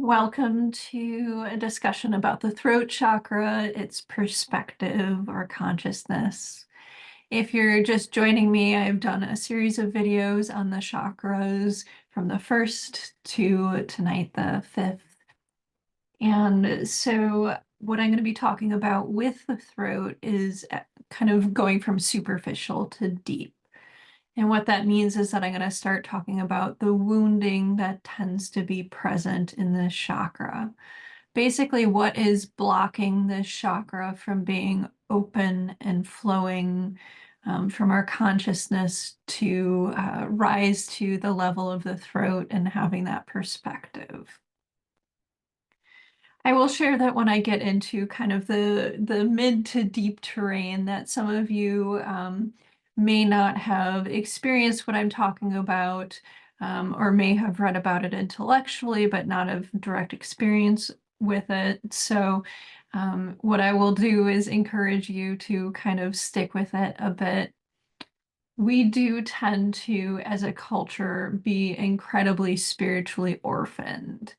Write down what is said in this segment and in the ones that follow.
Welcome to a discussion about the throat chakra, its perspective or consciousness. If you're just joining me, I've done a series of videos on the chakras from the first to tonight, the fifth. And so what I'm going to be talking about with the throat is kind of going from superficial to deep. And what that means is that I'm going to start talking about the wounding that tends to be present in this chakra. Basically, what is blocking this chakra from being open and flowing from our consciousness to rise to the level of the throat and having that perspective. I will share that when I get into kind of the mid to deep terrain that some of you may not have experienced what I'm talking about, or may have read about it intellectually, but not have direct experience with it. So what I will do is encourage you to kind of stick with it a bit. We do tend to, as a culture, be incredibly spiritually orphaned.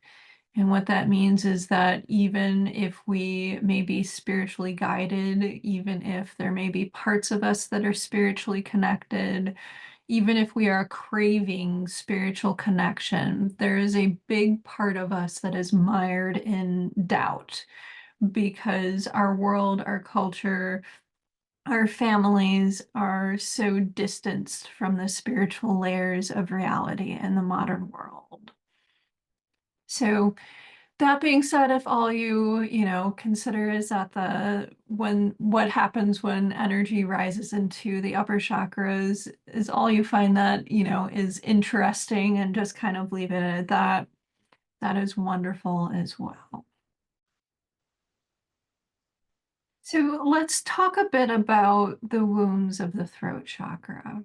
And what that means is that even if we may be spiritually guided, even if there may be parts of us that are spiritually connected, even if we are craving spiritual connection, there is a big part of us that is mired in doubt because our world, our culture, our families are so distanced from the spiritual layers of reality in the modern world. So that being said, if all you consider is that what happens when energy rises into the upper chakras is all you find that is interesting and just kind of leave it at that, that is wonderful as well. So let's talk a bit about the wounds of the throat chakra.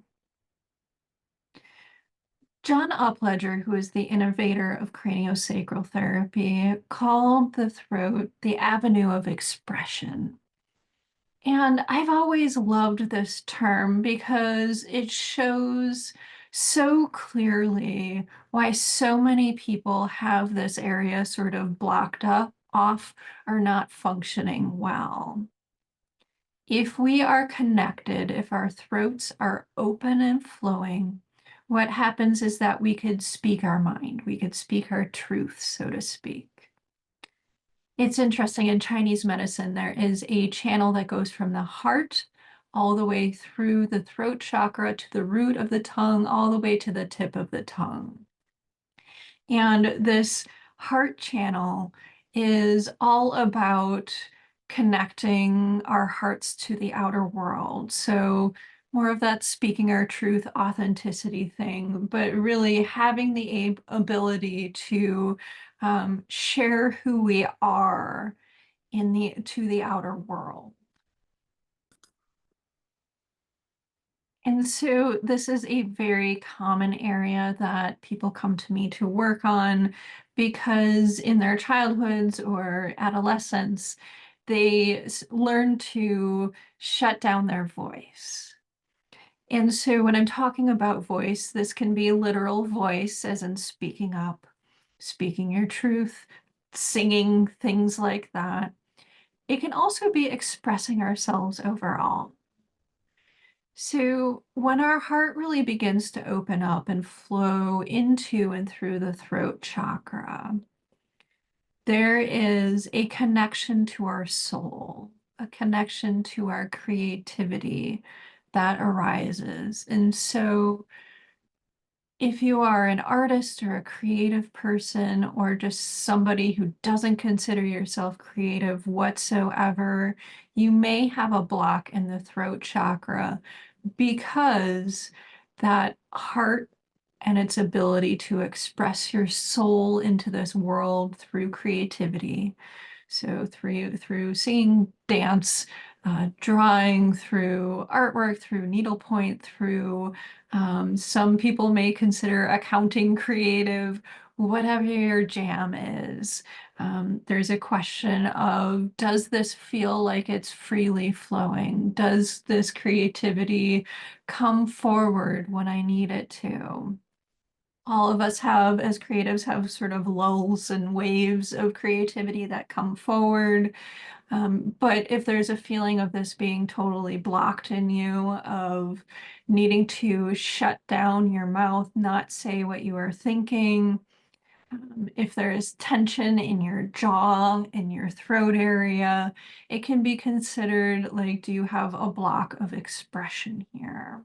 John Upledger, who is the innovator of craniosacral therapy, called the throat the avenue of expression. And I've always loved this term because it shows so clearly why so many people have this area sort of blocked up, off, or not functioning well. If we are connected, if our throats are open and flowing, what happens is that we could speak our mind, we could speak our truth, so to speak. It's interesting, in Chinese medicine, there is a channel that goes from the heart all the way through the throat chakra to the root of the tongue, all the way to the tip of the tongue. And this heart channel is all about connecting our hearts to the outer world. So more of that speaking our truth, authenticity thing, but really having the ability to share who we are to the outer world. And so this is a very common area that people come to me to work on because in their childhoods or adolescence, they learn to shut down their voice. And so when I'm talking about voice, this can be literal voice, as in speaking up, speaking your truth, singing, things like that. It can also be expressing ourselves overall. So when our heart really begins to open up and flow into and through the throat chakra, there is a connection to our soul, a connection to our creativity that arises. And so if you are an artist or a creative person or just somebody who doesn't consider yourself creative whatsoever, you may have a block in the throat chakra because that heart and its ability to express your soul into this world through creativity. So through singing, dance, drawing, through artwork, through needlepoint, through some people may consider accounting creative, whatever your jam is. There's a question of, does this feel like it's freely flowing? Does this creativity come forward when I need it to? All of us have, as creatives, have sort of lulls and waves of creativity that come forward. But if there's a feeling of this being totally blocked in you, of needing to shut down your mouth, not say what you are thinking, if there is tension in your jaw, in your throat area, it can be considered like, do you have a block of expression here?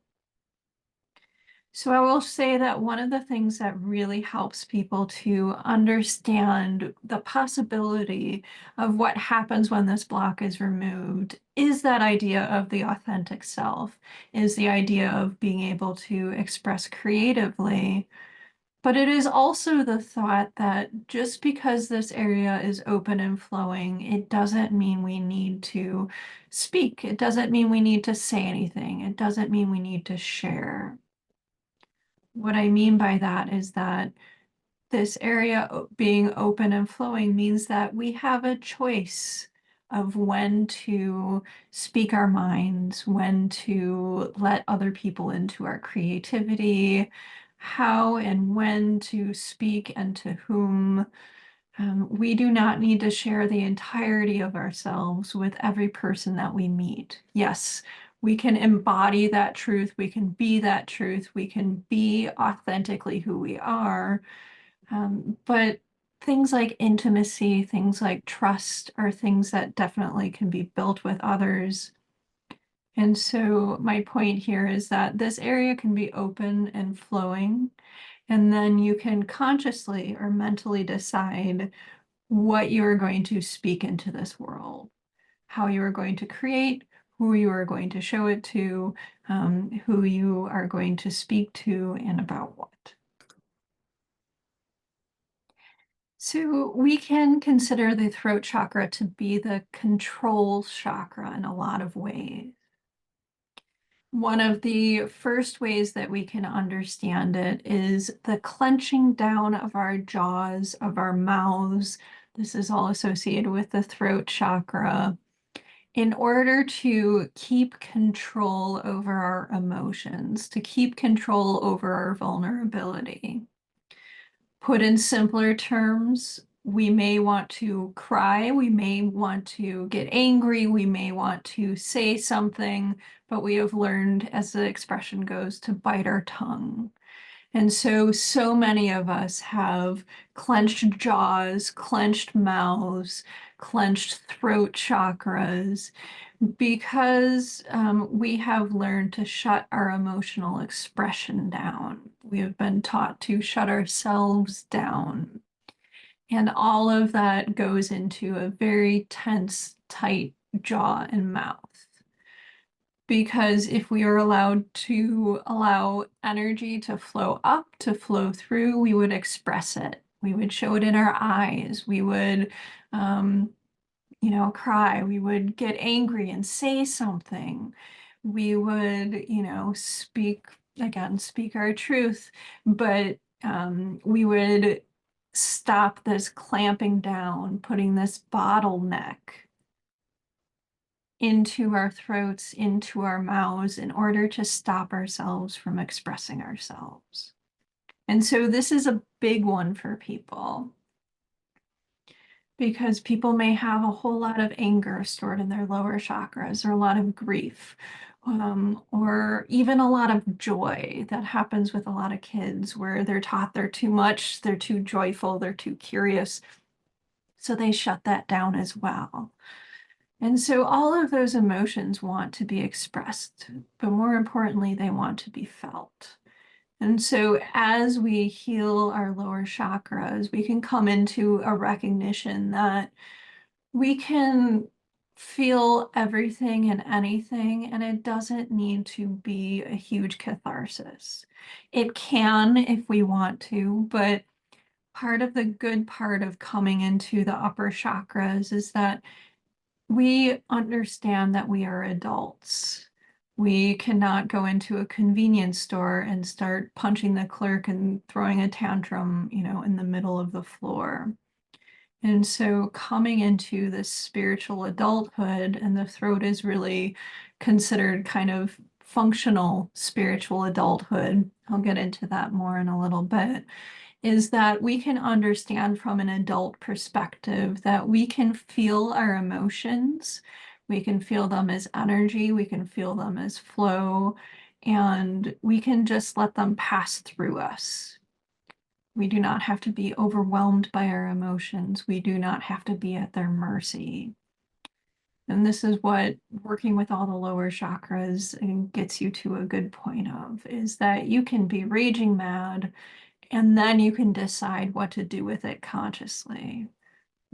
So I will say that one of the things that really helps people to understand the possibility of what happens when this block is removed is that idea of the authentic self, is the idea of being able to express creatively. But it is also the thought that just because this area is open and flowing, it doesn't mean we need to speak. It doesn't mean we need to say anything. It doesn't mean we need to share. What I mean by that is that this area being open and flowing means that we have a choice of when to speak our minds, when to let other people into our creativity, how and when to speak and to whom. We do not need to share the entirety of ourselves with every person that we meet. Yes, we can embody that truth. We can be that truth. We can be authentically who we are. But things like intimacy, things like trust are things that definitely can be built with others. And so my point here is that this area can be open and flowing, and then you can consciously or mentally decide what you are going to speak into this world, how you are going to create, who you are going to show it to, who you are going to speak to, and about what. So we can consider the throat chakra to be the control chakra in a lot of ways. One of the first ways that we can understand it is the clenching down of our jaws, of our mouths. This is all associated with the throat chakra, in order to keep control over our emotions, to keep control over our vulnerability. Put in simpler terms, we may want to cry, we may want to get angry, we may want to say something, but we have learned, as the expression goes, to bite our tongue. And so many of us have clenched jaws, clenched mouths, clenched throat chakras, because we have learned to shut our emotional expression down. We have been taught to shut ourselves down. And all of that goes into a very tense, tight jaw and mouth. Because if we are allowed to allow energy to flow up, to flow through, we would express it. We would show it in our eyes. We would, cry. We would get angry and say something. We would, speak our truth, but we would stop this clamping down, putting this bottleneck into our throats, into our mouths, in order to stop ourselves from expressing ourselves. And so this is a big one for people, because people may have a whole lot of anger stored in their lower chakras, or a lot of grief, or even a lot of joy that happens with a lot of kids, where they're taught they're too much, they're too joyful, they're too curious. So they shut that down as well. And so all of those emotions want to be expressed, but more importantly, they want to be felt. And so as we heal our lower chakras, we can come into a recognition that we can feel everything and anything, and it doesn't need to be a huge catharsis. It can if we want to, but part of the good part of coming into the upper chakras is that we understand that we are adults. We cannot go into a convenience store and start punching the clerk and throwing a tantrum, in the middle of the floor. And so coming into this spiritual adulthood, and the throat is really considered kind of functional spiritual adulthood. I'll get into that more in a little bit, is that we can understand from an adult perspective that we can feel our emotions. We can feel them as energy, we can feel them as flow, and we can just let them pass through us. We do not have to be overwhelmed by our emotions. We do not have to be at their mercy. And this is what working with all the lower chakras gets you to a good point of, is that you can be raging mad and then you can decide what to do with it consciously.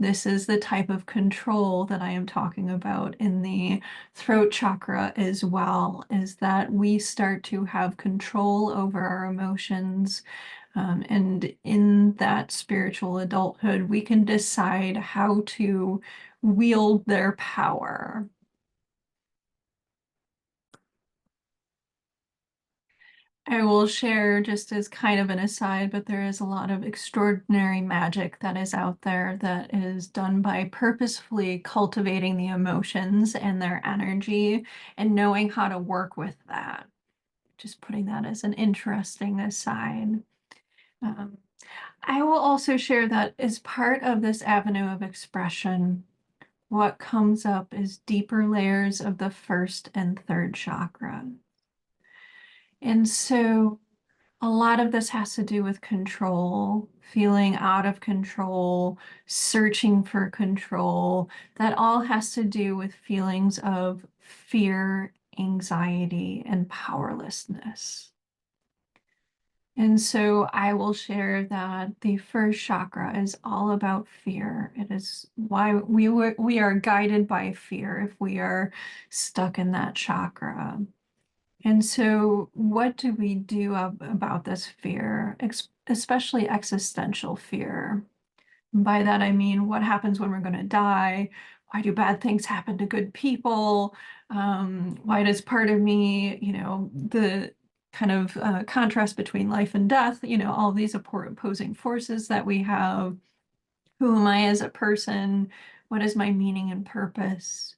This is the type of control that I am talking about in the throat chakra as well, is that we start to have control over our emotions. And in that spiritual adulthood, we can decide how to wield their power. I will share just as kind of an aside, but there is a lot of extraordinary magic that is out there that is done by purposefully cultivating the emotions and their energy and knowing how to work with that. Just putting that as an interesting aside. Um, I will also share that as part of this avenue of expression, what comes up is deeper layers of the first and third chakra. And so a lot of this has to do with control, feeling out of control, searching for control. That all has to do with feelings of fear, anxiety, and powerlessness. And so I will share that the first chakra is all about fear. It is why we are guided by fear if we are stuck in that chakra. And so, what do we do about this fear, especially existential fear? And by that, I mean, what happens when we're going to die? Why do bad things happen to good people? Why does part of me, the kind of contrast between life and death, all these opposing forces that we have? Who am I as a person? What is my meaning and purpose?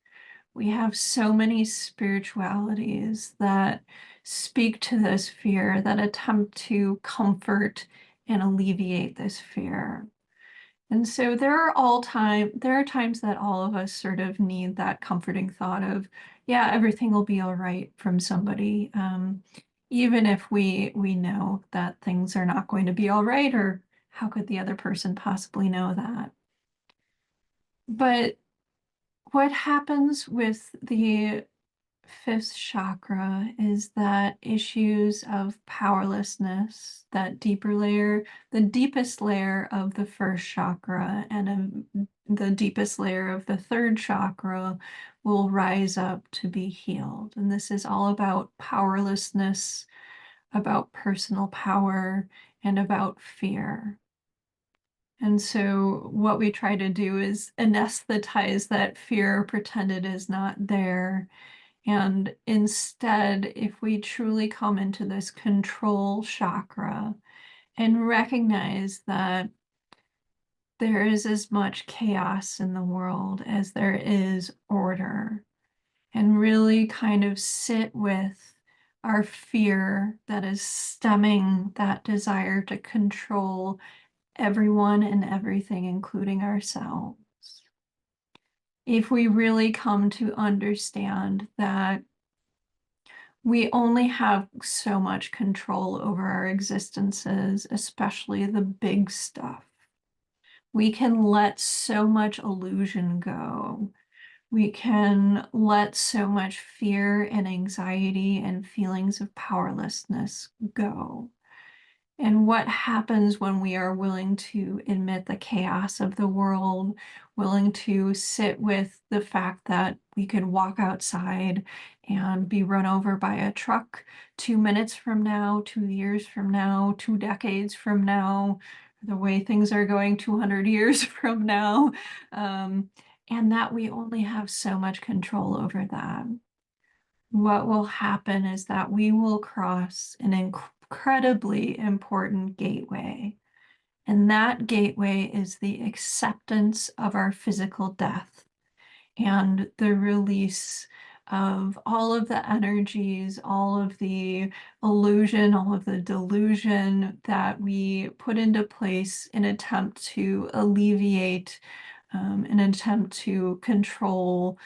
We have so many spiritualities that speak to this fear, that attempt to comfort and alleviate this fear. And so there are times that all of us sort of need that comforting thought of, yeah, everything will be all right from somebody, even if we know that things are not going to be all right, or how could the other person possibly know that? But what happens with the fifth chakra is that issues of powerlessness, that deeper layer, the deepest layer of the first chakra and the deepest layer of the third chakra will rise up to be healed. And this is all about powerlessness, about personal power, and about fear. And so, what we try to do is anesthetize that fear, pretend it is not there. And instead, if we truly come into this control chakra and recognize that there is as much chaos in the world as there is order, and really kind of sit with our fear that is stemming that desire to control everyone and everything, including ourselves. If we really come to understand that we only have so much control over our existences, especially the big stuff. We can let so much illusion go. We can let so much fear and anxiety and feelings of powerlessness go. And what happens when we are willing to admit the chaos of the world, willing to sit with the fact that we could walk outside and be run over by a truck 2 minutes from now, 2 years from now, 2 decades from now, the way things are going 200 years from now, and that we only have so much control over that. What will happen is that we will cross an incredibly important gateway. And that gateway is the acceptance of our physical death and the release of all of the energies, all of the illusion, all of the delusion that we put into place in attempt to alleviate, in attempt to control,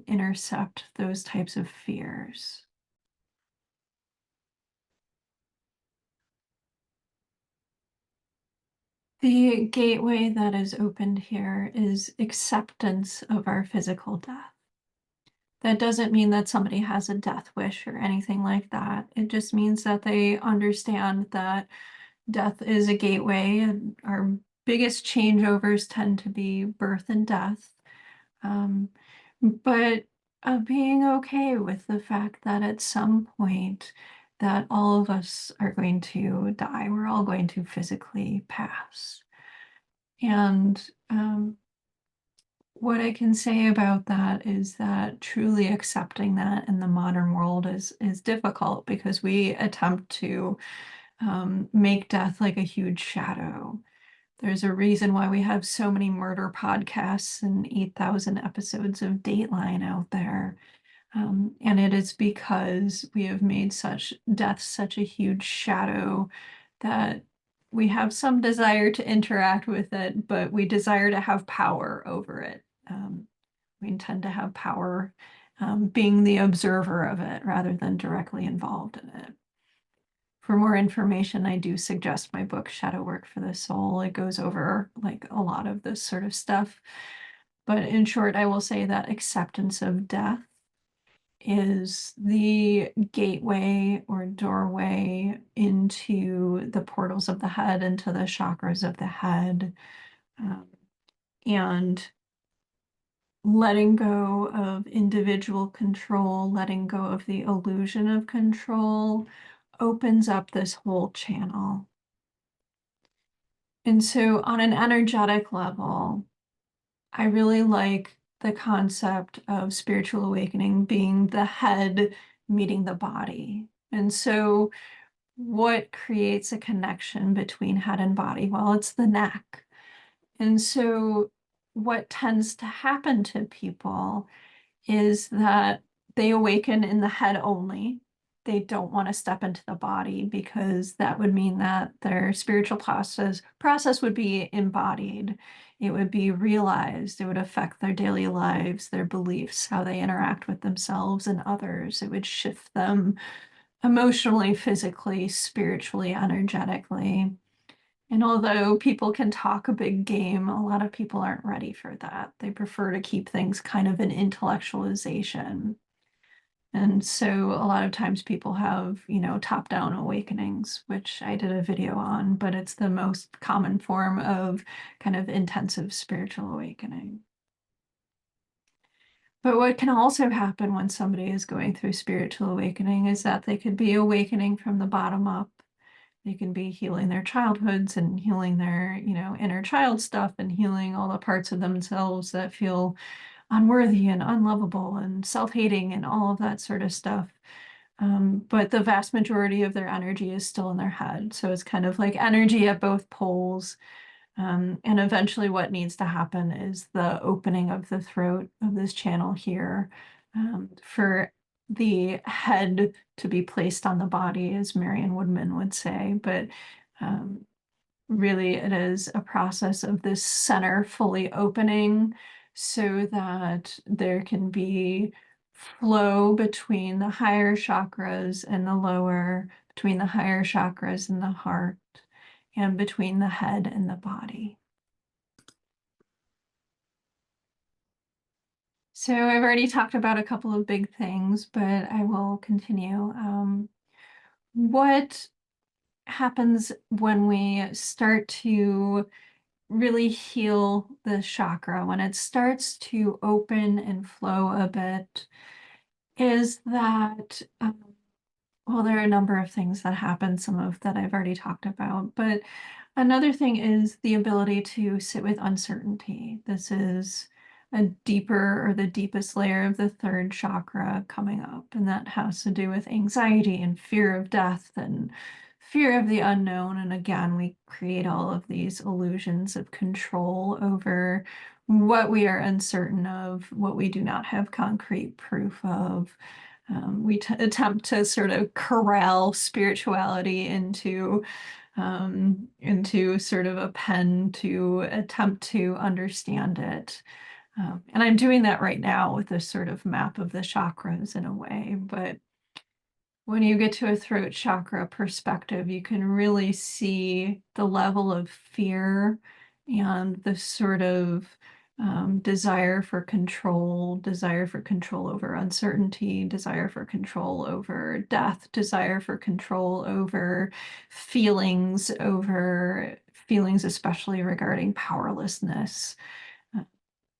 intercept those types of fears. The gateway that is opened here is acceptance of our physical death. That doesn't mean that somebody has a death wish or anything like that. It just means that they understand that death is a gateway, and our biggest changeovers tend to be birth and death. Um, but being okay with the fact that at some point that all of us are going to die. We're all going to physically pass. And what I can say about that is that truly accepting that in the modern world is difficult because we attempt to make death like a huge shadow. There's a reason why we have so many murder podcasts and 8,000 episodes of Dateline out there. And it is because we have made such death such a huge shadow that we have some desire to interact with it, but we desire to have power over it. We intend to have power, being the observer of it rather than directly involved in it. For more information, I do suggest my book, Shadow Work for the Soul. It goes over like a lot of this sort of stuff. But in short, I will say that acceptance of death is the gateway or doorway into the portals of the head, into the chakras of the head. And letting go of individual control, letting go of the illusion of control opens up this whole channel. And so, on an energetic level, I really like the concept of spiritual awakening being the head meeting the body. And so, what creates a connection between head and body? Well, it's the neck. And so, what tends to happen to people is that they awaken in the head only. They don't want to step into the body because that would mean that their spiritual process would be embodied. It would be realized. It would affect their daily lives, their beliefs, how they interact with themselves and others. It would shift them emotionally, physically, spiritually, energetically. And although people can talk a big game, a lot of people aren't ready for that. They prefer to keep things kind of in intellectualization. And so a lot of times people have, top-down awakenings, which I did a video on, but it's the most common form of kind of intensive spiritual awakening. But what can also happen when somebody is going through spiritual awakening is that they could be awakening from the bottom up. They can be healing their childhoods and healing their, inner child stuff and healing all the parts of themselves that feel unworthy and unlovable and self-hating and all of that sort of stuff. But the vast majority of their energy is still in their head. So it's kind of like energy at both poles. And eventually what needs to happen is the opening of the throat of this channel here, for the head to be placed on the body, as Marion Woodman would say. But really, it is a process of this center fully opening so that there can be flow between the higher chakras and the lower, between the higher chakras and the heart, and between the head and the body. So I've already talked about a couple of big things, but I will continue. What happens when we start to really heal the chakra, when it starts to open and flow a bit, is that well, there are a number of things that happen, some of that I've already talked about, but another thing is the ability to sit with uncertainty. This is a deeper or the deepest layer of the third chakra coming up, and that has to do with anxiety and fear of death and fear of the unknown. And again, we create all of these illusions of control over what we are uncertain of, what we do not have concrete proof of. We attempt to sort of corral spirituality into sort of a pen to attempt to understand it. And I'm doing that right now with this sort of map of the chakras in a way. But when you get to a throat chakra perspective, you can really see the level of fear and the sort of desire for control over uncertainty, desire for control over death, desire for control over feelings, especially regarding powerlessness, uh,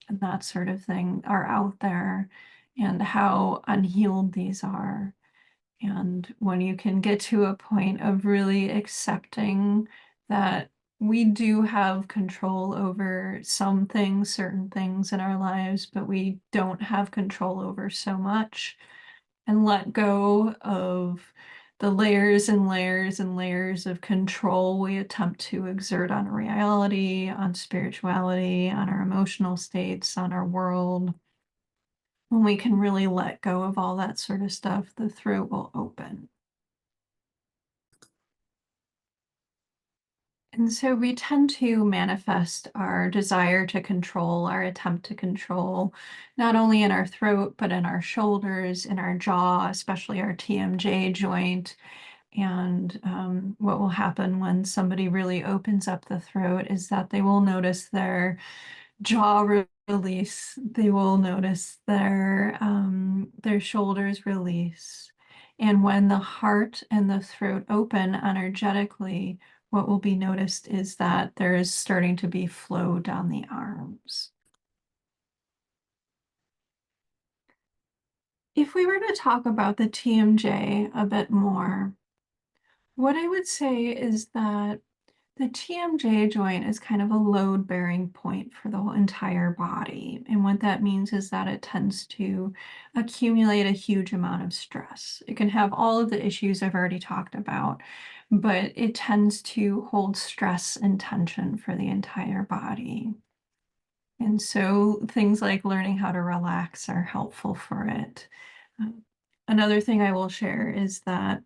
and that sort of thing are out there, and how unhealed these are. And when you can get to a point of really accepting that we do have control over some things, certain things in our lives, but we don't have control over so much, and let go of the layers and layers and layers of control we attempt to exert on reality, on spirituality, on our emotional states, on our world. When we can really let go of all that sort of stuff, the throat will open. And so we tend to manifest our desire to control, our attempt to control, not only in our throat, but in our shoulders, in our jaw, especially our TMJ joint. And what will happen when somebody really opens up the throat is that they will notice their jaw release. They will notice their shoulders release. And when the heart and the throat open energetically, what will be noticed is that there is starting to be flow down the arms. If we were to talk about the TMJ a bit more, what I would say is that the TMJ joint is kind of a load-bearing point for the whole entire body. And what that means is that it tends to accumulate a huge amount of stress. It can have all of the issues I've already talked about, but it tends to hold stress and tension for the entire body. And so things like learning how to relax are helpful for it. Another thing I will share is that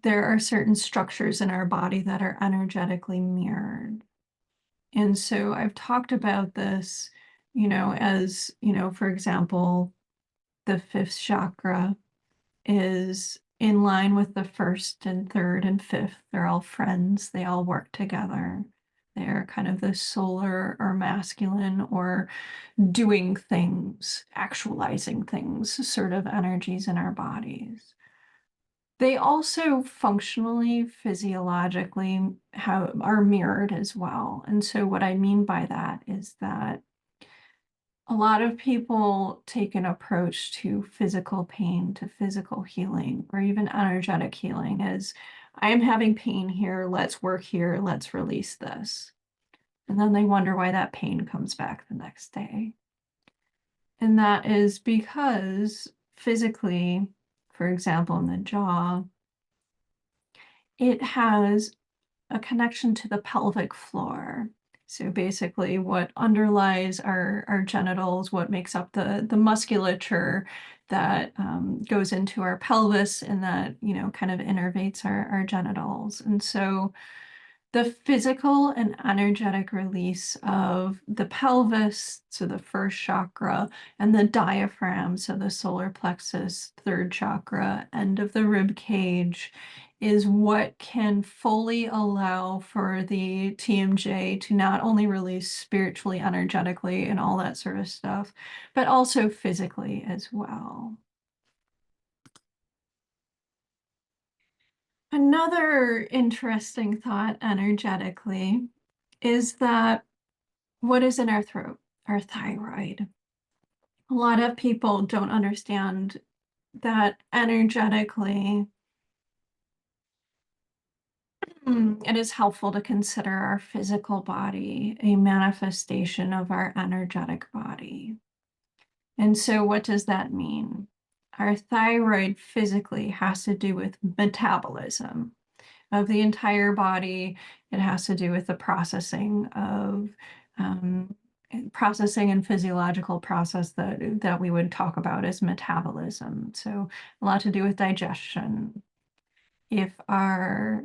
there are certain structures in our body that are energetically mirrored. And so I've talked about this, for example, the fifth chakra is in line with the first and third and fifth. They're all friends, they all work together. They're kind of the solar or masculine or doing things, actualizing things sort of energies in our bodies. They also functionally, physiologically are mirrored as well. And so what I mean by that is that a lot of people take an approach to physical pain, to physical healing, or even energetic healing as I'm having pain here, let's work here, let's release this. And then they wonder why that pain comes back the next day. And that is because physically, for example, in the jaw, it has a connection to the pelvic floor. So basically what underlies our genitals, what makes up the musculature that goes into our pelvis and that, kind of innervates our genitals. And so the physical and energetic release of the pelvis, so the first chakra, and the diaphragm, so the solar plexus, third chakra, end of the rib cage, is what can fully allow for the TMJ to not only release spiritually, energetically, and all that sort of stuff, but also physically as well. Another interesting thought energetically is that what is in our throat? Our thyroid. A lot of people don't understand that energetically, it is helpful to consider our physical body a manifestation of our energetic body. And so what does that mean? Our thyroid physically has to do with metabolism. of the entire body. It has to do with the um, processing and physiological process that we would talk about as metabolism. So a lot to do with digestion. If our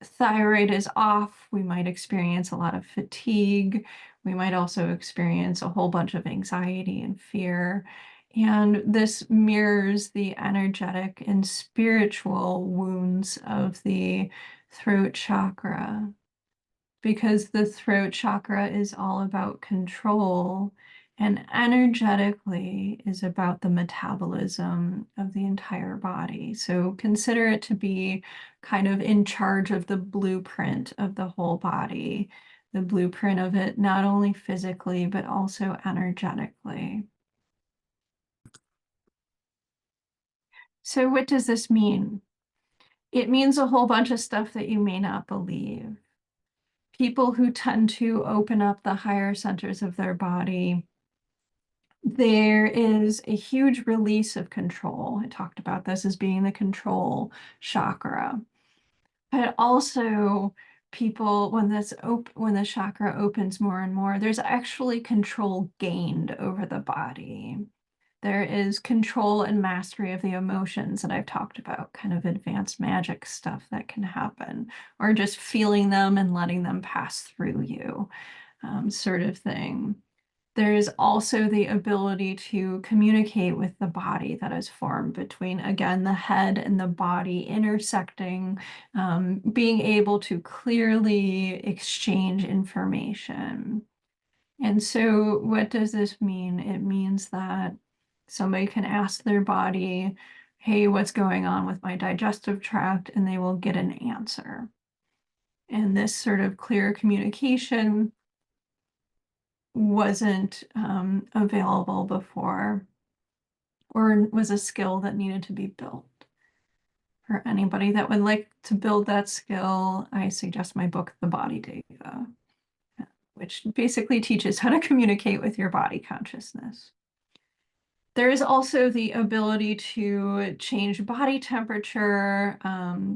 thyroid is off, we might experience a lot of fatigue. We might also experience a whole bunch of anxiety and fear. And this mirrors the energetic and spiritual wounds of the throat chakra, because the throat chakra is all about control and energetically is about the metabolism of the entire body. So consider it to be kind of in charge of the blueprint of the whole body, the blueprint of it, not only physically, but also energetically. So what does this mean? It means a whole bunch of stuff that you may not believe. People who tend to open up the higher centers of their body, there is a huge release of control. I talked about this as being the control chakra, but also people, when when the chakra opens more and more, there's actually control gained over the body. There is control and mastery of the emotions that I've talked about, kind of advanced magic stuff that can happen, or just feeling them and letting them pass through you, sort of thing. There's also the ability to communicate with the body that is formed between, again, the head and the body intersecting, being able to clearly exchange information. And so what does this mean? It means that somebody can ask their body, hey, what's going on with my digestive tract? And they will get an answer. And this sort of clear communication wasn't available before, or was a skill that needed to be built. For anybody that would like to build that skill, I suggest my book, The Body Data, which basically teaches how to communicate with your body consciousness. There is also the ability to change body temperature.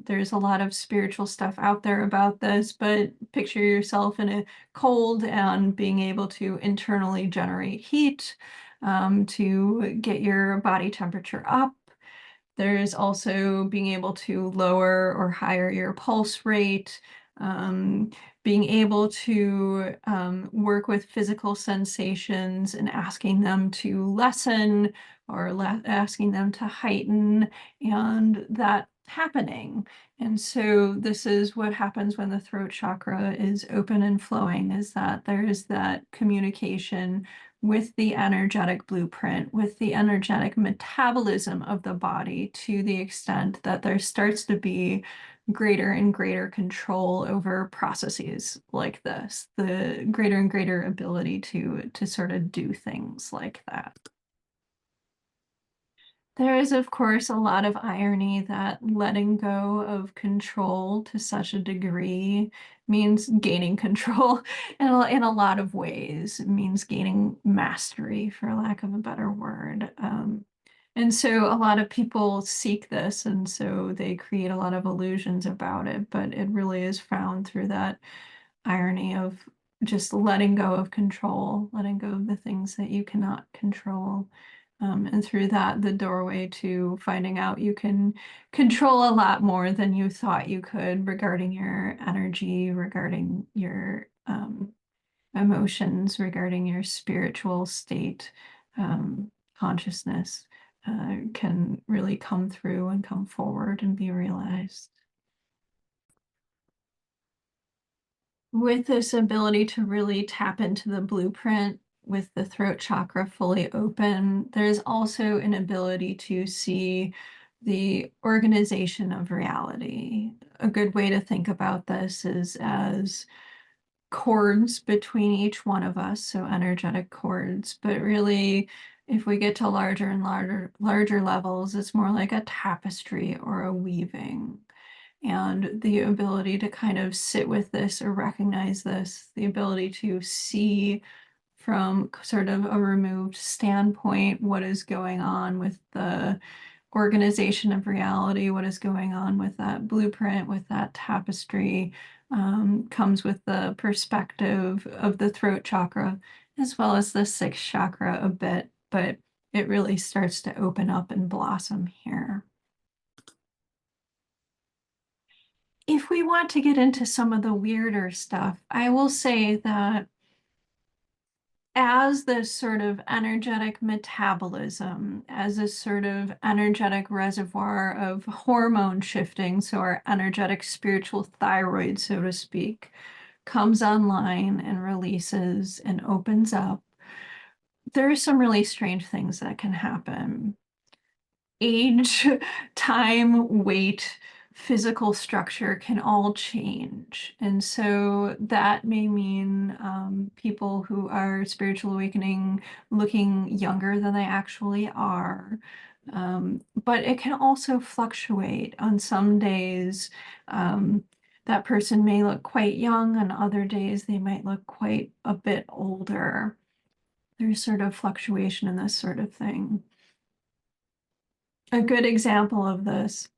There's a lot of spiritual stuff out there about this, but picture yourself in a cold and being able to internally generate heat to get your body temperature up. There's also being able to lower or higher your pulse rate, being able to work with physical sensations and asking them to lessen or asking them to heighten, and that happening. And so this is what happens when the throat chakra is open and flowing, is that there is that communication with the energetic blueprint, with the energetic metabolism of the body, to the extent that there starts to be greater and greater control over processes like this, the greater and greater ability to sort of do things like that. There is, of course, a lot of irony that letting go of control to such a degree means gaining control in a lot of ways. It means gaining mastery, for lack of a better word. And so a lot of people seek this, and so they create a lot of illusions about it, but it really is found through that irony of just letting go of control, letting go of the things that you cannot control. And through that, the doorway to finding out you can control a lot more than you thought you could regarding your energy, regarding your emotions, regarding your spiritual state, consciousness, can really come through and come forward and be realized. With this ability to really tap into the blueprint with the throat chakra fully open, there's also an ability to see the organization of reality. A good way to think about this is as cords between each one of us, so energetic cords, but really, if we get to larger and larger levels, it's more like a tapestry or a weaving. And the ability to kind of sit with this or recognize this, the ability to see from sort of a removed standpoint what is going on with organization of reality, what is going on with that blueprint, with that tapestry, comes with the perspective of the throat chakra, as well as the sixth chakra a bit, but it really starts to open up and blossom here. If we want to get into some of the weirder stuff, I will say that as this sort of energetic metabolism, as a sort of energetic reservoir of hormone shifting, so our energetic spiritual thyroid, so to speak, comes online and releases and opens up, there are some really strange things that can happen. Age, time, weight, physical structure can all change. And so that may mean people who are spiritual awakening looking younger than they actually are. But it can also fluctuate. On some days, that person may look quite young, on other days, they might look quite a bit older. There's sort of fluctuation in this sort of thing. A good example of this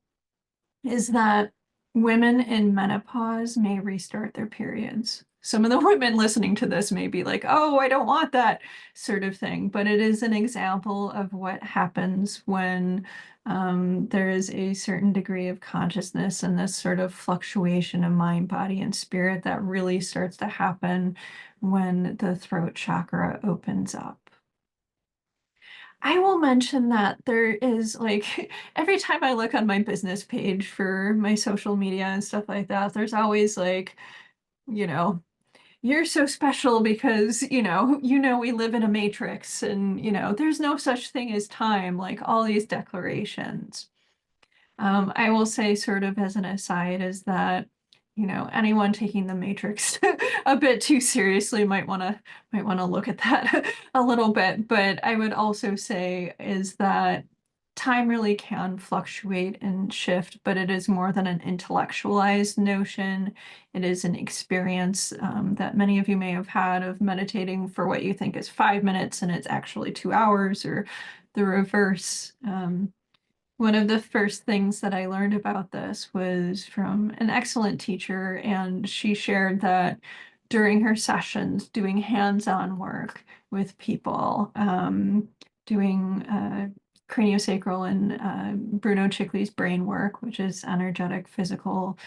is that women in menopause may restart their periods. Some of the women listening to this may be like, oh, I don't want that sort of thing. But it is an example of what happens when there is a certain degree of consciousness and this sort of fluctuation of mind, body, and spirit that really starts to happen when the throat chakra opens up. I will mention that there is like every time I look on my business page for my social media and stuff like that, there's always like, you know, you're so special because, we live in a matrix and, there's no such thing as time, like all these declarations. I will say sort of as an aside is that, anyone taking the Matrix a bit too seriously might want to look at that a little bit. But I would also say is that time really can fluctuate and shift, but it is more than an intellectualized notion. It is an experience that many of you may have had of meditating for what you think is 5 minutes and it's actually 2 hours or the reverse. One of the first things that I learned about this was from an excellent teacher, and she shared that during her sessions, doing hands-on work with people, doing craniosacral and Bruno Cicli's brain work, which is energetic, physical,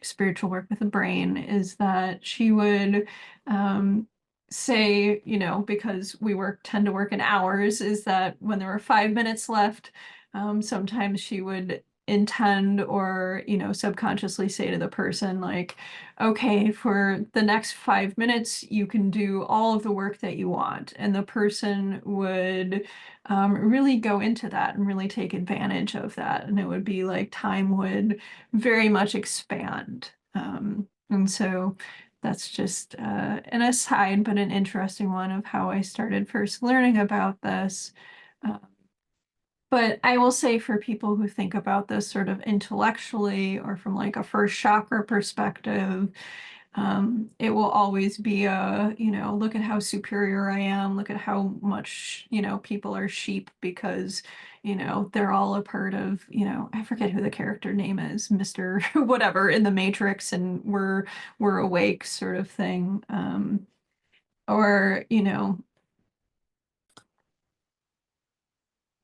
spiritual work with the brain, is that she would say, because tend to work in hours, is that when there were 5 minutes left, sometimes she would intend or, subconsciously say to the person, like, okay, for the next 5 minutes, you can do all of the work that you want. And the person would really go into that and really take advantage of that. And it would be like time would very much expand. And so that's just an aside, but an interesting one of how I started first learning about this. But I will say for people who think about this sort of intellectually or from like a first chakra perspective, it will always be look at how superior I am, look at how much, people are sheep because, they're all a part of, I forget who the character name is, Mr. whatever in the Matrix, and we're awake sort of thing. Or,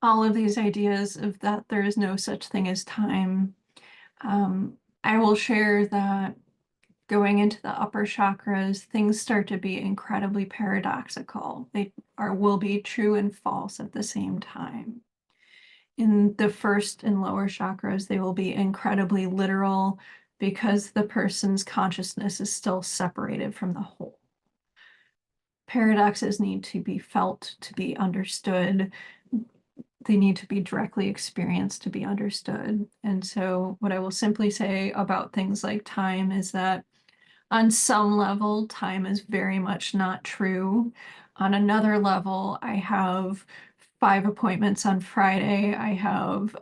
all of these ideas of that there is no such thing as time. I will share that going into the upper chakras, things start to be incredibly paradoxical. They will be true and false at the same time. In the first and lower chakras, they will be incredibly literal because the person's consciousness is still separated from the whole. Paradoxes need to be felt to be understood. They need to be directly experienced to be understood. And so what I will simply say about things like time is that on some level, time is very much not true. On another level, I have 5 appointments on Friday. I have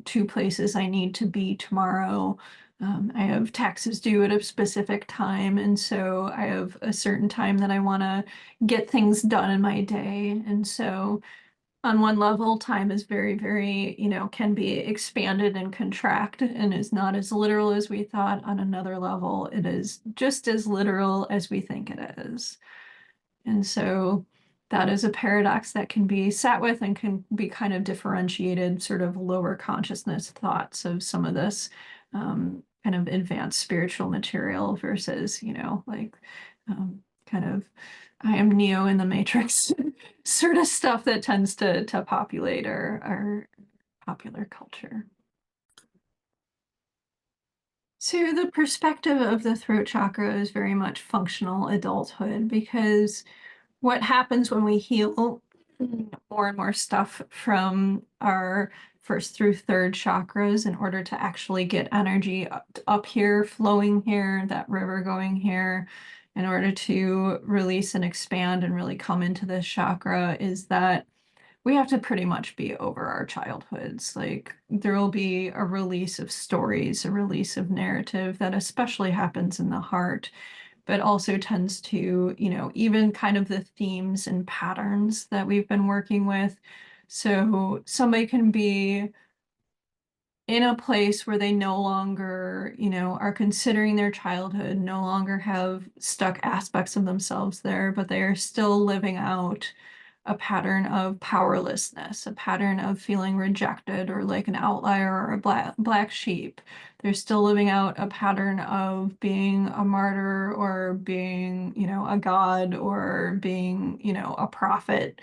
2 places I need to be tomorrow. I have taxes due at a specific time. And so I have a certain time that I want to get things done in my day. And so on one level, time is very, very, can be expanded and contract and is not as literal as we thought. On another level, it is just as literal as we think it is. And so that is a paradox that can be sat with and can be kind of differentiated, sort of lower consciousness thoughts of some of this kind of advanced spiritual material versus, like kind of I am Neo in the Matrix sort of stuff that tends to populate our popular culture. So the perspective of the throat chakra is very much functional adulthood, because what happens when we heal more and more stuff from our first through third chakras in order to actually get energy up here, flowing here, that river going here, in order to release and expand and really come into this chakra, is that we have to pretty much be over our childhoods. Like there will be a release of stories, a release of narrative that especially happens in the heart, but also tends to, even kind of the themes and patterns that we've been working with. So somebody can be in a place where they no longer, are considering their childhood, no longer have stuck aspects of themselves there, but they are still living out a pattern of powerlessness, a pattern of feeling rejected or like an outlier or a black sheep. They're still living out a pattern of being a martyr or being, a god or being, a prophet,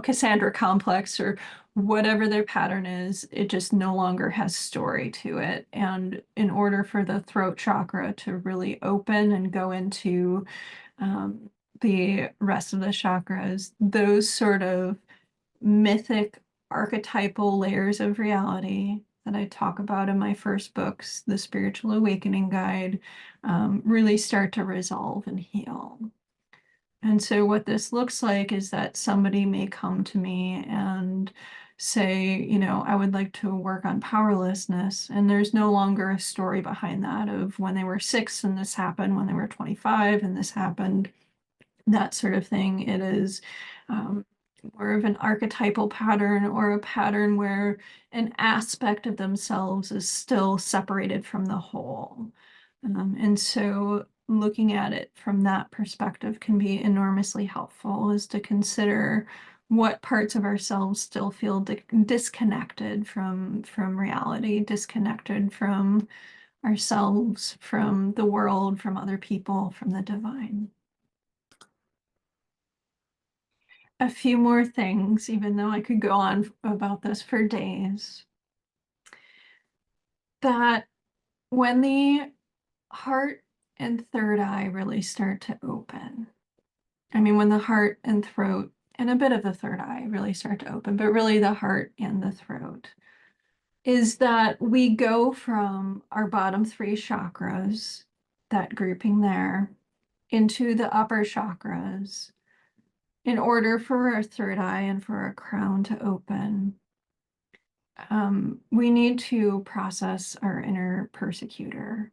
Cassandra complex or whatever their pattern is. It just no longer has story to it. And in order for the throat chakra to really open and go into the rest of the chakras, those sort of mythic archetypal layers of reality that I talk about in my first books, The Spiritual Awakening Guide, really start to resolve and heal. And so what this looks like is that somebody may come to me and say, I would like to work on powerlessness. And there's no longer a story behind that of when they were 6 and this happened, when they were 25 and this happened, that sort of thing. It is more of an archetypal pattern, or a pattern where an aspect of themselves is still separated from the whole. And so looking at it from that perspective can be enormously helpful, is to consider what parts of ourselves still feel disconnected from reality, disconnected from ourselves, from the world, from other people, from the divine. A few more things, even though I could go on about this for days, that when the heart and third eye really start to open, when the heart and throat and a bit of the third eye really start to open, but really the heart and the throat, is that we go from our bottom 3 chakras, that grouping there, into the upper chakras in order for our third eye and for our crown to open. We need to process our inner persecutor,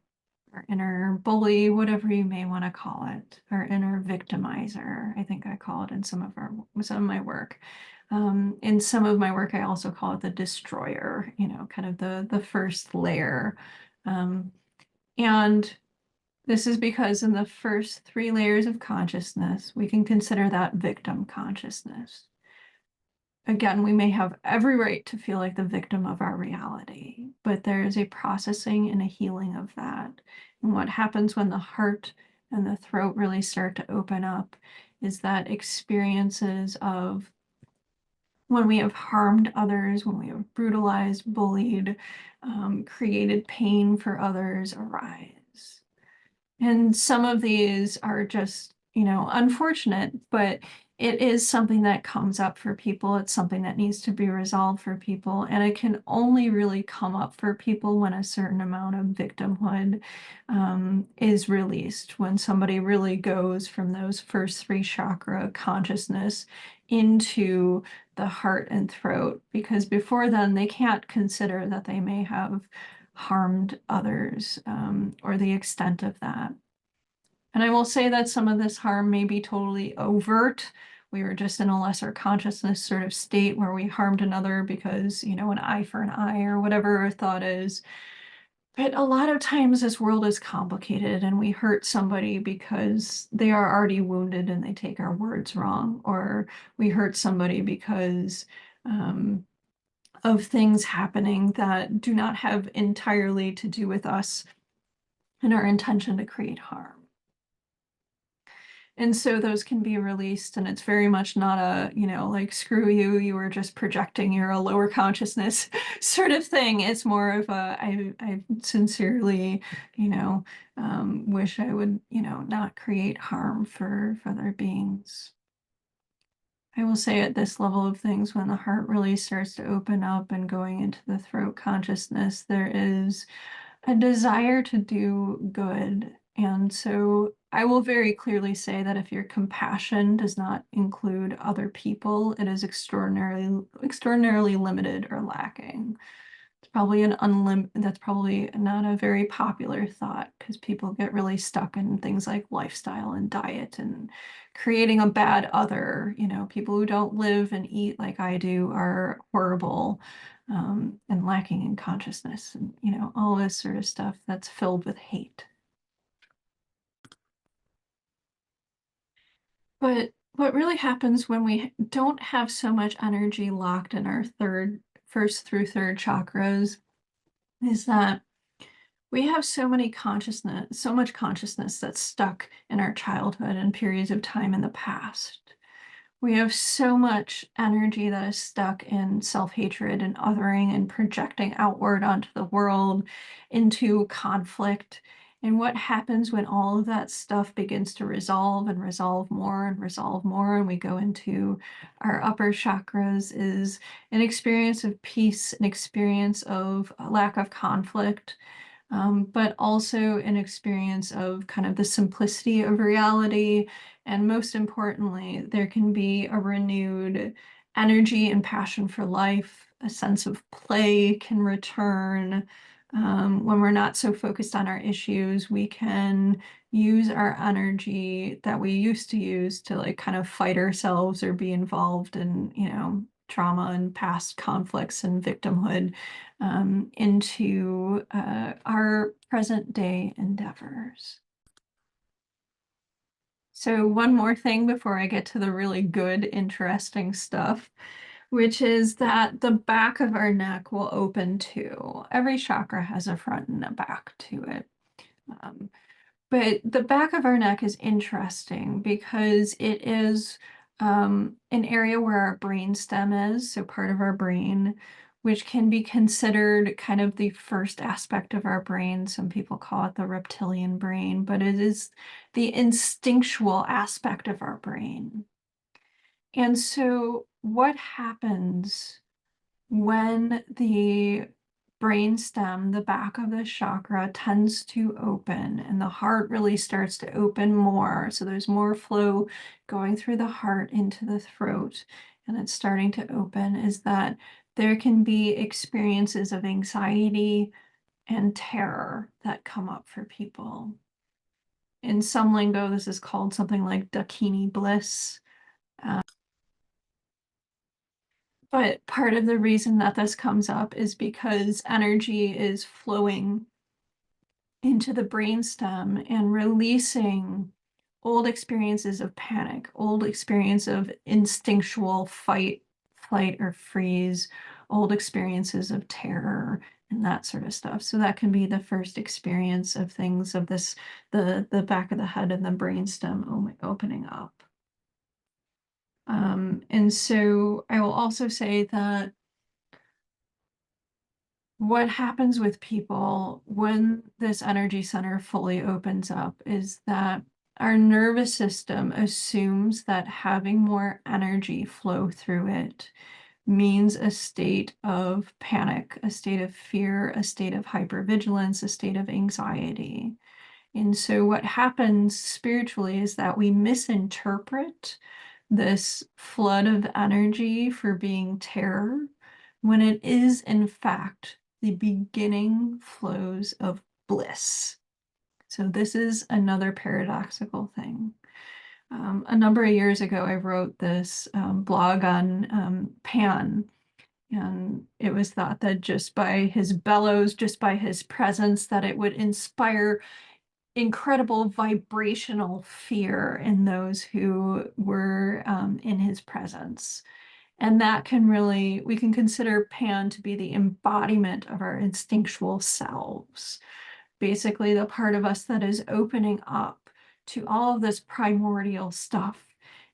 our inner bully, whatever you may want to call it, our inner victimizer, I think I call it in some of my work. In some of my work, I also call it the destroyer, kind of the first layer. And this is because in the first 3 layers of consciousness, we can consider that victim consciousness. Again, we may have every right to feel like the victim of our reality, but there is a processing and a healing of that. And what happens when the heart and the throat really start to open up is that experiences of when we have harmed others, when we have brutalized, bullied, created pain for others arise. And some of these are just, unfortunate, but it is something that comes up for people. It's something that needs to be resolved for people. And it can only really come up for people when a certain amount of victimhood is released, when somebody really goes from those first 3 chakra consciousness into the heart and throat. Because before then, they can't consider that they may have harmed others or the extent of that. And I will say that some of this harm may be totally overt, we were just in a lesser consciousness sort of state where we harmed another because, you know, an eye for an eye or whatever our thought is. But a lot of times this world is complicated and we hurt somebody because they are already wounded and they take our words wrong, or we hurt somebody because of things happening that do not have entirely to do with us and our intention to create harm. And so those can be released, and it's very much not a, you know, like, screw you, you were just projecting, you're a lower consciousness sort of thing. It's more of a, I sincerely, you know, wish I would, you know, not create harm for other beings. I will say at this level of things, when the heart really starts to open up and going into the throat consciousness, there is a desire to do good. And so I will very clearly say that if your compassion does not include other people, it is extraordinarily limited or lacking. It's probably that's probably not a very popular thought, because people get really stuck in things like lifestyle and diet and creating a bad other. You know, people who don't live and eat like I do are horrible, and lacking in consciousness, and, you know, all this sort of stuff that's filled with hate. But what really happens when we don't have so much energy locked in our first through third chakras is that we have so much consciousness that's stuck in our childhood and periods of time in the past. We have so much energy that is stuck in self-hatred and othering and projecting outward onto the world, into conflict. And what happens when all of that stuff begins to resolve and resolve more and resolve more, and we go into our upper chakras, is an experience of peace, an experience of lack of conflict, but also an experience of kind of the simplicity of reality. And most importantly, there can be a renewed energy and passion for life. A sense of play can return. When we're not so focused on our issues, we can use our energy that we used to use to, like, kind of fight ourselves or be involved in, you know, trauma and past conflicts and victimhood, into our present day endeavors. So one more thing before I get to the really good, interesting stuff, which is that the back of our neck will open too. Every chakra has a front and a back to it. Um, But the back of our neck is interesting because it is an area where our brain stem is, so part of our brain, which can be considered kind of the first aspect of our brain. Some people call it the reptilian brain, but it is the instinctual aspect of our brain. And so what happens when the brainstem, the back of the chakra, tends to open and the heart really starts to open more? So there's more flow going through the heart into the throat, and it's starting to open, is that there can be experiences of anxiety and terror that come up for people. In some lingo, this is called something like Dakini bliss. But part of the reason that this comes up is because energy is flowing into the brainstem and releasing old experiences of panic, old experience of instinctual fight, flight, or freeze, old experiences of terror and that sort of stuff. So that can be the first experience of things of this, the back of the head and the brainstem opening up. And so I will also say that what happens with people when this energy center fully opens up is that our nervous system assumes that having more energy flow through it means a state of panic, a state of fear, a state of hypervigilance, a state of anxiety. And so what happens spiritually is that we misinterpret this flood of energy for being terror, when it is, in fact, the beginning flows of bliss. So this is another paradoxical thing. A number of years ago, I wrote this blog on Pan, and it was thought that just by his bellows, just by his presence, that it would inspire incredible vibrational fear in those who were in his presence. And that can really, we can consider Pan to be the embodiment of our instinctual selves, basically the part of us that is opening up to all of this primordial stuff.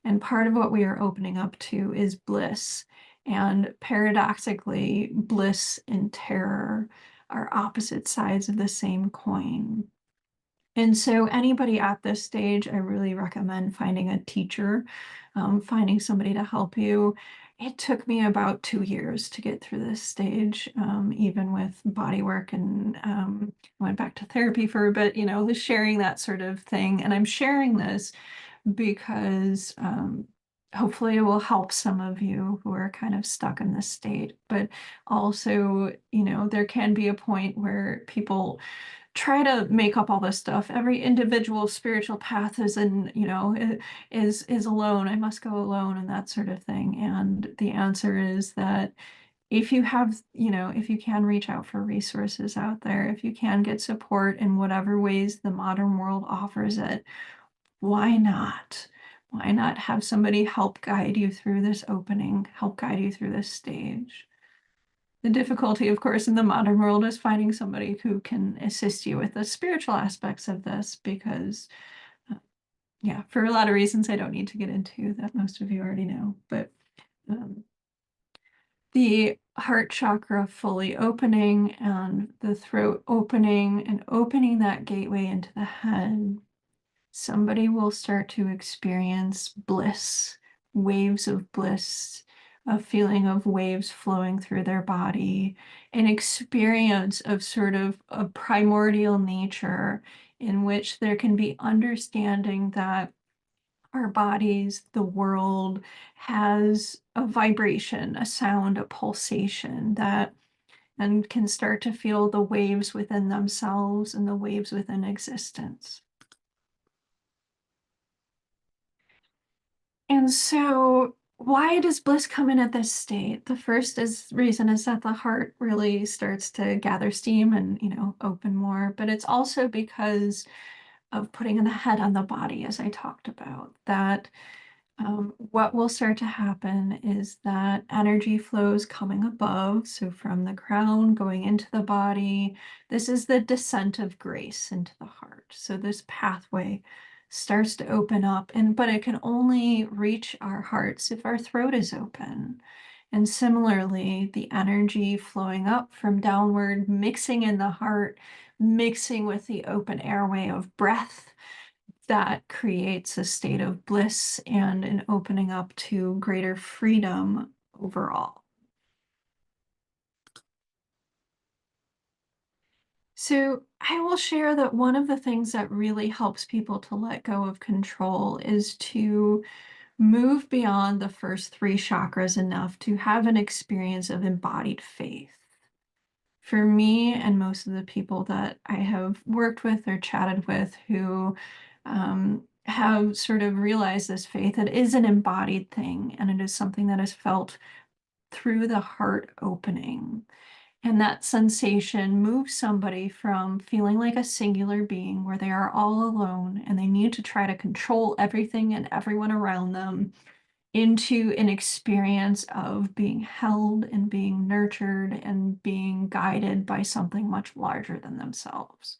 And part of what we are opening up to is bliss. And paradoxically, bliss and terror are opposite sides of the same coin. And so anybody at this stage, I really recommend finding a teacher, finding somebody to help you. It took me about 2 years to get through this stage, even with body work, and went back to therapy for a bit, the sharing that sort of thing. And I'm sharing this because hopefully it will help some of you who are kind of stuck in this state. But also, there can be a point where people try to make up all this stuff. Every individual spiritual path is is alone. I must go alone, and that sort of thing. And the answer is that if you have, if you can reach out for resources out there, if you can get support in whatever ways the modern world offers it, why not? Why not have somebody help guide you through this opening, help guide you through this stage? The difficulty, of course, in the modern world is finding somebody who can assist you with the spiritual aspects of this because, uh, yeah, for a lot of reasons I don't need to get into that most of you already know. But um, the heart chakra fully opening and the throat opening and opening that gateway into the head, somebody will start to experience bliss, waves of bliss, a feeling of waves flowing through their body, an experience of sort of a primordial nature in which there can be understanding that our bodies, the world, has a vibration, a sound, a pulsation that and can start to feel the waves within themselves and the waves within existence. And so, why does bliss come in at this state? The first reason is that the heart really starts to gather steam and, open more. But it's also because of putting the head on the body, as I talked about. That what will start to happen is that energy flows coming above, so from the crown going into the body. This is the descent of grace into the heart. So this pathway starts to open up, but it can only reach our hearts if our throat is open. And similarly, the energy flowing up from downward, mixing in the heart, mixing with the open airway of breath, that creates a state of bliss and an opening up to greater freedom overall. So I will share that one of the things that really helps people to let go of control is to move beyond the first three chakras enough to have an experience of embodied faith. For me and most of the people that I have worked with or chatted with who have sort of realized this faith, it is an embodied thing, and it is something that is felt through the heart opening. And that sensation moves somebody from feeling like a singular being where they are all alone and they need to try to control everything and everyone around them into an experience of being held and being nurtured and being guided by something much larger than themselves.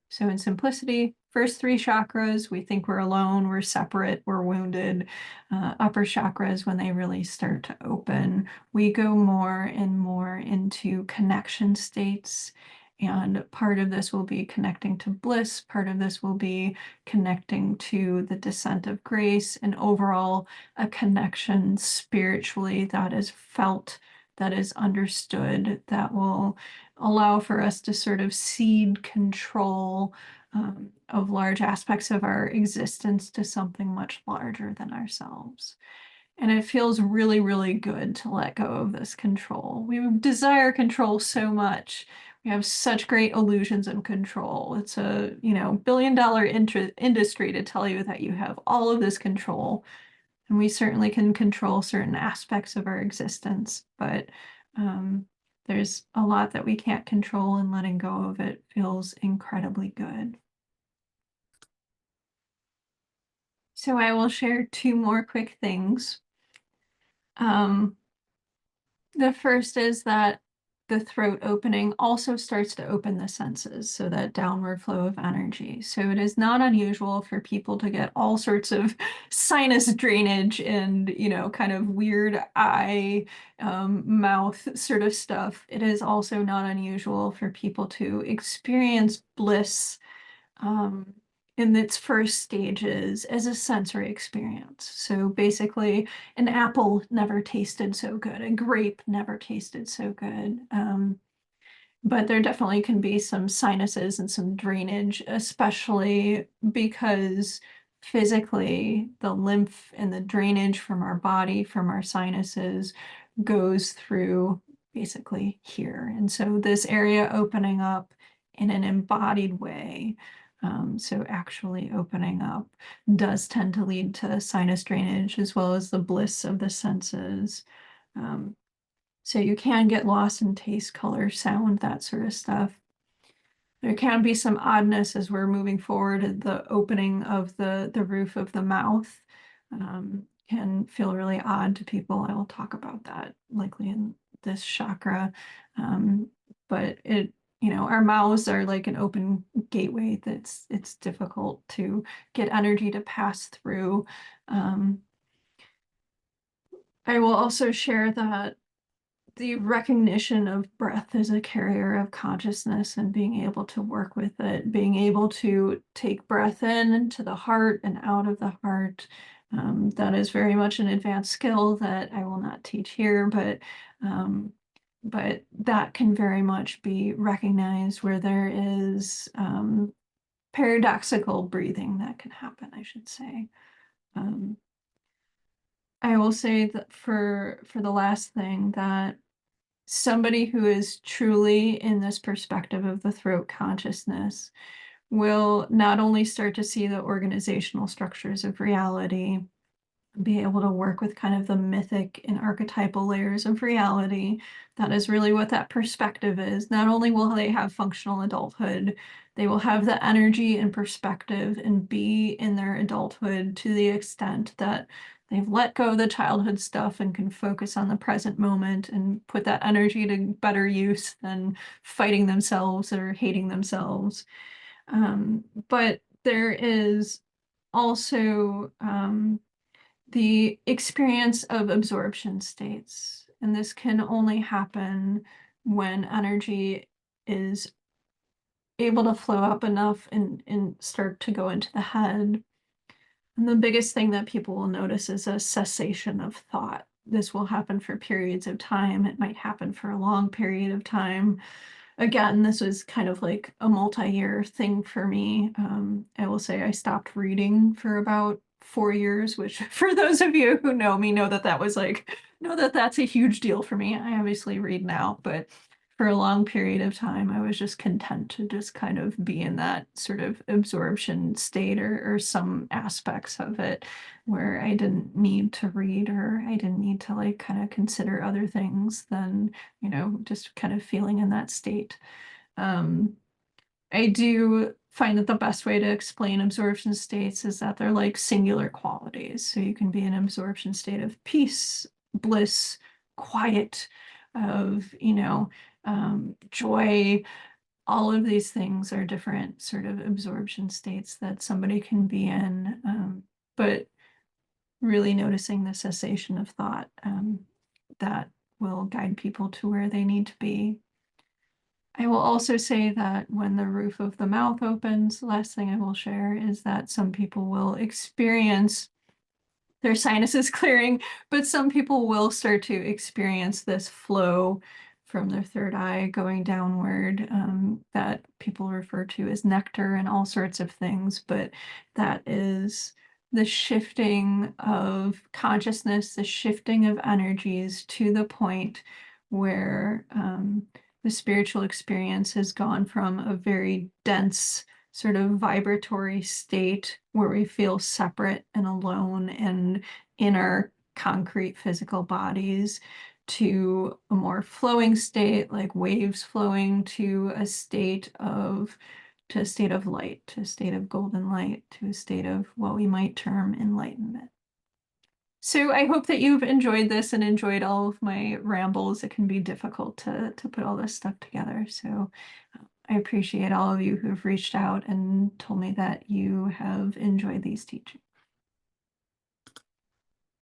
So in simplicity, first three chakras, we think we're alone, we're separate, we're wounded. Upper chakras, when they really start to open, we go more and more into connection states. And part of this will be connecting to bliss, part of this will be connecting to the descent of grace, and overall a connection spiritually that is felt, that is understood, that will allow for us to sort of cede control of large aspects of our existence to something much larger than ourselves. And it feels really, really good to let go of this control. We desire control so much. We have such great illusions and control. It's a, billion-dollar industry to tell you that you have all of this control. And we certainly can control certain aspects of our existence, but there's a lot that we can't control, and letting go of it feels incredibly good. So I will share two more quick things. The first is that the throat opening also starts to open the senses, so that downward flow of energy. So it is not unusual for people to get all sorts of sinus drainage and, kind of weird eye, mouth sort of stuff. It is also not unusual for people to experience bliss um, in its first stages as a sensory experience. So basically, an apple never tasted so good, a grape never tasted so good. But there definitely can be some sinuses and some drainage, especially because physically the lymph and the drainage from our body, from our sinuses, goes through basically here. And so this area opening up in an embodied way, so actually opening up, does tend to lead to sinus drainage as well as the bliss of the senses. Um, so you can get lost in taste, color, sound, that sort of stuff. There can be some oddness as we're moving forward. The opening of the roof of the mouth can feel really odd to people. I will talk about that likely in this chakra. But our mouths are like an open gateway it's difficult to get energy to pass through. I will also share that the recognition of breath as a carrier of consciousness and being able to work with it, being able to take breath in into the heart and out of the heart. That is very much an advanced skill that I will not teach here, but that can very much be recognized where there is paradoxical breathing that can happen, I should say. I will say that for the last thing, that somebody who is truly in this perspective of the throat consciousness will not only start to see the organizational structures of reality, be able to work with kind of the mythic and archetypal layers of reality. That is really what that perspective is. Not only will they have functional adulthood, they will have the energy and perspective and be in their adulthood to the extent that they've let go of the childhood stuff and can focus on the present moment and put that energy to better use than fighting themselves or hating themselves. But there is also the experience of absorption states. And this can only happen when energy is able to flow up enough and start to go into the head. And the biggest thing that people will notice is a cessation of thought. This will happen for periods of time. It might happen for a long period of time. Again, this was kind of like a multi-year thing for me. I will say I stopped reading for about 4 years, which for those of you who know me know that that's a huge deal for me. I obviously read now, but for a long period of time, I was just content to just kind of be in that sort of absorption state, or some aspects of it where I didn't need to read, or I didn't need to like kind of consider other things than, just kind of feeling in that state. I do find that the best way to explain absorption states is that they're like singular qualities. So you can be in an absorption state of peace, bliss, quiet, of, joy. All of these things are different sort of absorption states that somebody can be in. But really noticing the cessation of thought, that will guide people to where they need to be. I will also say that when the roof of the mouth opens, the last thing I will share is that some people will experience their sinuses clearing, but some people will start to experience this flow from their third eye going downward, that people refer to as nectar and all sorts of things, but that is the shifting of consciousness, the shifting of energies to the point where the spiritual experience has gone from a very dense sort of vibratory state where we feel separate and alone and in our concrete physical bodies to a more flowing state, like waves flowing to a state of light, to a state of golden light, to a state of what we might term enlightenment. So I hope that you've enjoyed this and enjoyed all of my rambles. It can be difficult to put all this stuff together. So I appreciate all of you who have reached out and told me that you have enjoyed these teachings.